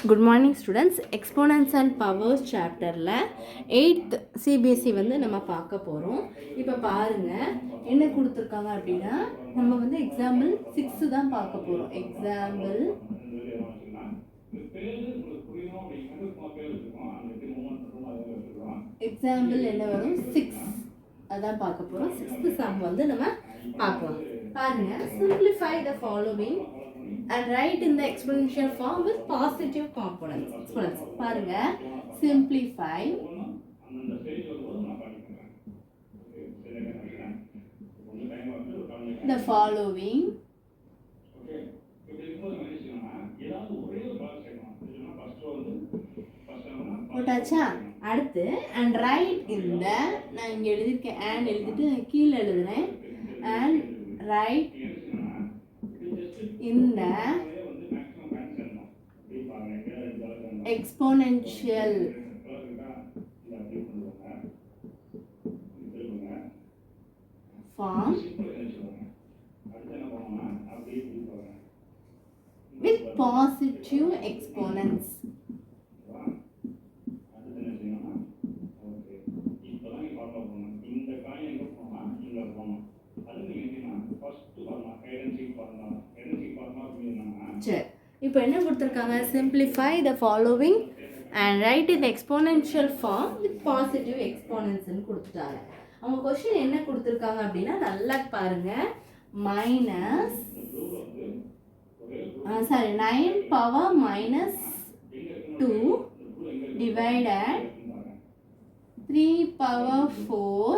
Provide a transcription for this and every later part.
Good morning students. Exponents and powers சாப்டரில் 8th CBSE நம்ம பார்க்க போகிறோம். இப்போ பாருங்கள் என்ன கொடுத்துருக்காங்க அப்படின்னா, நம்ம எக்ஸாம்பிள் 6 தான் பார்க்க போகிறோம். எக்ஸாம்பிள் என்ன வரும், 6 அதான் பார்க்க போகிறோம். 6th சம் நம்ம பார்க்கலாம். பாருங்கள், simplify the following and write in the exponential form with positive components. பாருங்க, simplify the following போட்டாச்சா? அடுத்து and write in the, நான் இங்கே எழுதியிருக்கேன் and எழுதிட்டு கீழே எழுதுறேன், and write in the exponential form with positive exponents. சரி, இப்போ என்ன கொடுத்துருக்காங்க, simplify the following and write in the exponential form with positive exponents கொடுத்துட்டாங்க. அவங்க கொஸ்டின் என்ன கொடுத்துருக்காங்க அப்படின்னா, நல்லா பாருங்க, minus 9 power minus 2 divided 3 power 4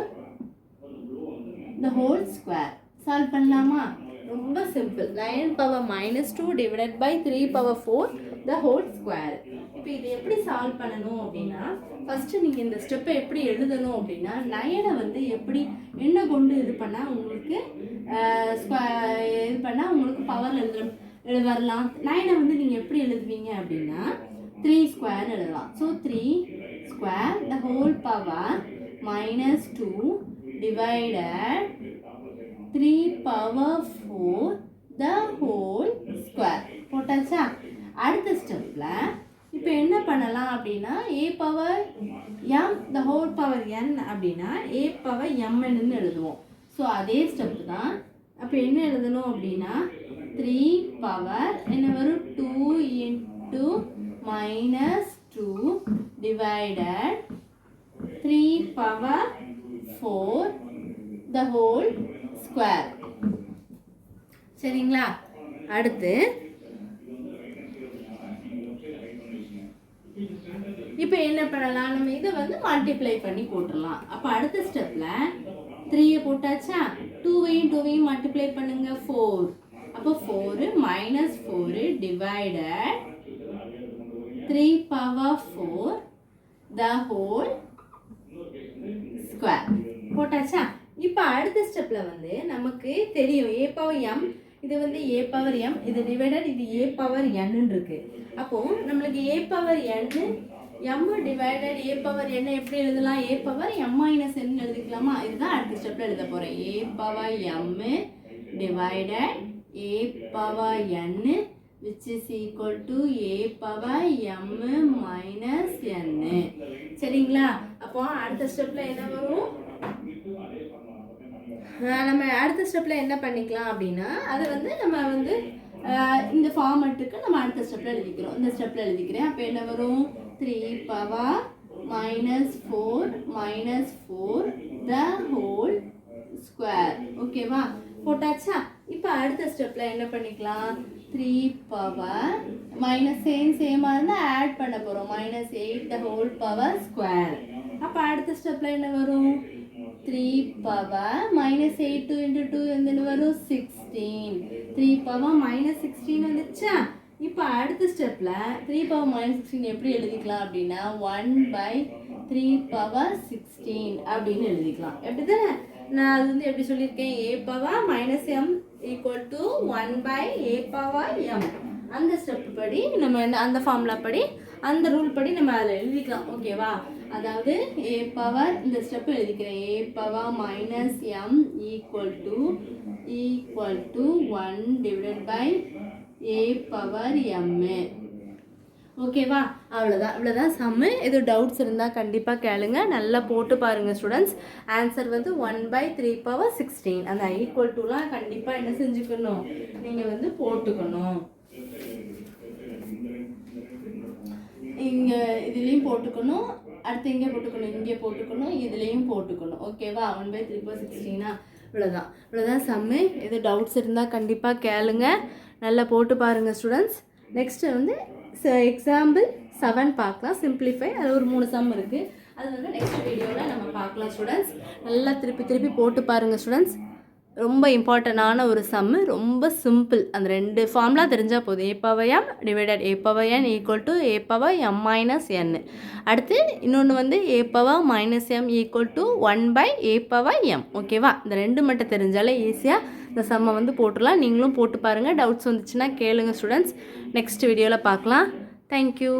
the whole square. Solve பண்ணலாமா? ரொம்ப simple. 9 power minus 2 divided by 3 power 4 the whole square. இப்போ இது எப்படி சால்வ் பண்ணணும் அப்படின்னா, ஃபஸ்ட்டு நீங்கள் இந்த ஸ்டெப்பை எப்படி எழுதணும் அப்படின்னா, 9 எப்படி என்ன கொண்டு இது பண்ணால் உங்களுக்கு இது பண்ணால் உங்களுக்கு பவரில் வரலாம். 9 நீங்கள் எப்படி எழுதுவீங்க அப்படின்னா 3 ஸ்கொயர்னு எழுதலாம். So 3 square the whole power minus 2 divided 3 power 4 the whole square போட்டாச்சா? அடுத்த ஸ்டெப்பில் இப்போ என்ன பண்ணலாம் அப்படின்னா, a power m the whole power n அப்படின்னா a பவர் mன்னு எழுதுவோம். ஸோ அதே ஸ்டெப் தான். அப்போ என்ன எழுதணும் அப்படின்னா 3 பவர் என்ன வரும், 2 into minus 2 divided 3 power 4 the whole square. சரிங்களா? அடுத்து இப்போ என்ன பண்ணலாம், நம்ம இதை மல்டிப்ளை பண்ணி போட்டுடலாம். அப்போ அடுத்த ஸ்டெப்பில் 3 போட்டாச்சா? 2வையும் மல்டிப்ளை பண்ணுங்க, 4. அப்போ 4 minus 4 divided 3 power 4 the whole square போட்டாச்சா? இப்போ அடுத்த ஸ்டெப்பில் நமக்கு தெரியும் a பவர் m, இது a பவர் m, இது டிவைடட் இது a பவர் n இருக்கு. அப்போது நம்மளுக்கு a power n m divided a power n எப்படி எழுதலாம், a power m minus n எழுதிக்கலாமா? இதுதான் அடுத்த ஸ்டெப்பில் எழுத போகிறேன். a power m divided a power n which is equal to a power m minus n. சரிங்களா? அப்போ அடுத்த ஸ்டெப்பில் என்ன வரும், நம்ம அடுத்த ஸ்டெப்பில் என்ன பண்ணிக்கலாம் அப்படின்னா, அதை நம்ம இந்த ஃபார்மேட்டுக்கு நம்ம அடுத்த ஸ்டெப்பில் எழுதிக்கிறோம். இந்த ஸ்டெப்பில் எழுதிக்கிறேன். அப்போ என்ன வரும், 3 power minus 4 the whole square. ஓகேவா? போட்டாச்சா? இப்போ அடுத்த ஸ்டெப்பில் என்ன பண்ணிக்கலாம், 3 பவர் மைனஸ் சேமாக இருந்தால் ஆட் பண்ண போகிறோம், minus 8 the whole power square. அப்போ அடுத்த ஸ்டெப்பில் என்ன வரும், 3 பவர் மைனஸ் 8 2 into 2 என்ன வரும், 16. 3 பவர் மைனஸ் 16 வந்துச்சா? இப்போ அடுத்த ஸ்டெப்பில் 3 பவர் மைனஸ் 16 எப்படி எழுதிக்கலாம் அப்படின்னா 1/3 பவர் 16 அப்படின்னு எழுதிக்கலாம். எப்படி தானே? நான் அது எப்படி சொல்லியிருக்கேன், a power minus m equal to 1/a power m. அந்த ஸ்டெப் படி நம்ம அந்த ஃபார்முலா படி அந்த ரூல் படி நம்ம அதில் எழுதிக்கலாம். ஓகேவா? அதாவது a பவர் இந்த ஸ்டெப் எழுதிக்கிறேன், a power minus m equal to 1 divided by a power m. ஓகேவா? இவ்வளோதான் சம்மு. எதுவும் டவுட்ஸ் இருந்தால் கண்டிப்பாக கேளுங்க. நல்லா போட்டு பாருங்கள் ஸ்டூடெண்ட்ஸ். ஆன்சர் வந்து 1/3/16. அந்த ஈக்குவல் டுலாம் கண்டிப்பாக என்ன செஞ்சுக்கணும், நீங்கள் வந்து போட்டுக்கணும். இங்கே இதுலேயும் போட்டுக்கணும், அடுத்து இங்கே போட்டுக்கணும், இதுலேயும் போட்டுக்கணும். ஓகேவா? 1/3/16. இவ்வளோதான் சம்மு. எது டவுட்ஸ் இருந்தால் கண்டிப்பாக கேளுங்க. நல்லா போட்டு பாருங்கள் ஸ்டூடெண்ட்ஸ். நெக்ஸ்ட்டு வந்து எக்ஸாம்பிள் 7 பார்க்கலாம். சிம்பிளிஃபை. அது ஒரு 3 சம் இருக்குது. அது வந்து நெக்ஸ்ட் வீடியோவில் நம்ம பார்க்கலாம் ஸ்டூடெண்ட்ஸ். நல்லா திருப்பி போட்டு பாருங்கள் ஸ்டூடெண்ட்ஸ். ரொம்ப இம்பார்ட்டண்டான ஒரு சம்மு. ரொம்ப சிம்பிள். அந்த 2 ஃபார்முலா தெரிஞ்சால் போதும். a/m divided a/n equal to a/m-n. அடுத்து இன்னொன்று வந்து a/-m ஈக்குவல் டு 1/a/m. ஓகேவா? இந்த 2 மட்டும் தெரிஞ்சாலே ஈஸியாக இந்த சம்மை வந்து போட்டுடலாம். நீங்களும் போட்டு பாருங்கள். டவுட்ஸ் வந்துச்சுன்னா கேளுங்க ஸ்டூடெண்ட்ஸ். நெக்ஸ்ட் வீடியோவில் பார்க்கலாம். தேங்க்யூ.